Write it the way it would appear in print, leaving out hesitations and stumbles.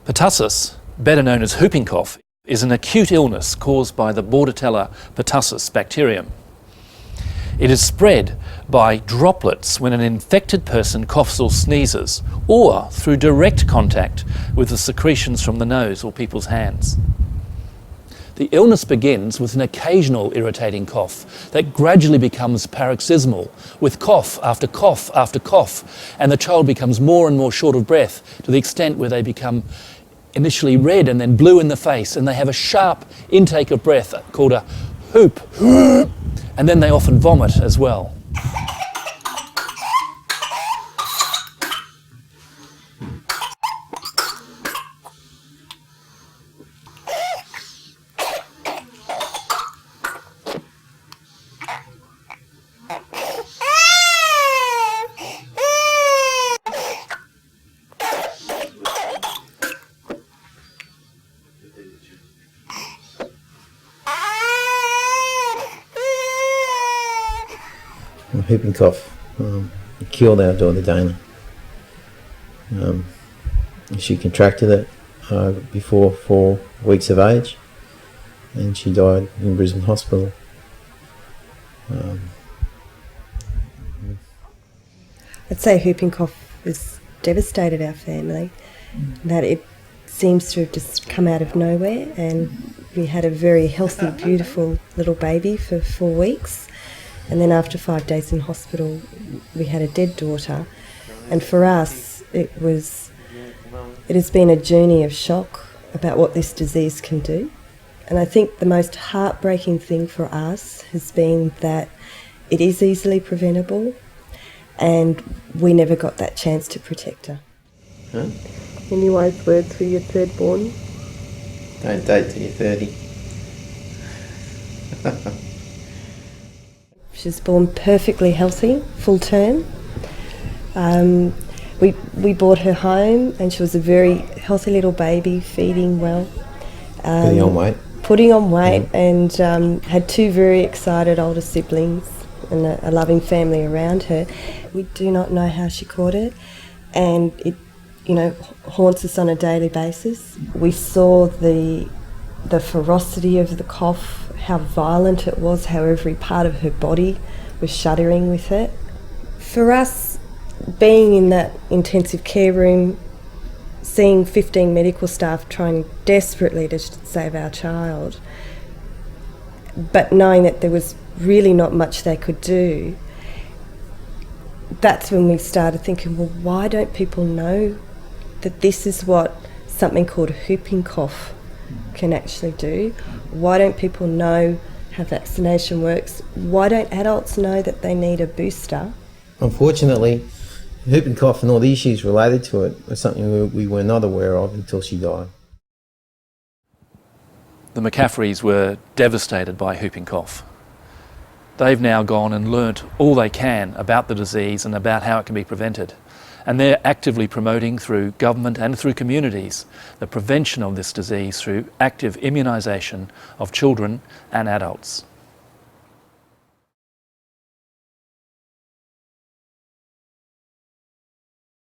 Pertussis, better known as whooping cough, is an acute illness caused by the Bordetella pertussis bacterium. It is spread by droplets when an infected person coughs or sneezes, or through direct contact with the secretions from the nose or people's hands. The illness begins with an occasional irritating cough that gradually becomes paroxysmal, with cough after cough after cough, and the child becomes more and more short of breath to the extent where they become initially red and then blue in the face, and they have a sharp intake of breath called a whoop, and then they often vomit as well. Whooping cough killed our daughter Dana. She contracted it before 4 weeks of age, and she died in Brisbane Hospital. I'd say whooping cough has devastated our family, that it seems to have just come out of nowhere, and we had a very healthy, beautiful little baby for 4 weeks. And then after 5 days in hospital, we had a dead daughter. And for us, it has been a journey of shock about what this disease can do. And I think the most heartbreaking thing for us has been that it is easily preventable, and we never got that chance to protect her. Huh? Any wise words for your third born? Don't date till you're 30. She was born perfectly healthy, full term. We brought her home, and she was a very healthy little baby, feeding well. Putting on weight, and had 2 very excited older siblings and a loving family around her. We do not know how she caught it, and it, haunts us on a daily basis. We saw the ferocity of the cough, how violent it was, how every part of her body was shuddering with it. For us, being in that intensive care room, seeing 15 medical staff trying desperately to save our child, but knowing that there was really not much they could do, that's when we started thinking, well, why don't people know that this is what something called whooping cough can actually do? Why don't people know how vaccination works? Why don't adults know that they need a booster? Unfortunately, whooping cough and all the issues related to it was something we were not aware of until she died. The McCaffreys were devastated by whooping cough. They've now gone and learnt all they can about the disease and about how it can be prevented. And they're actively promoting through government and through communities the prevention of this disease through active immunisation of children and adults.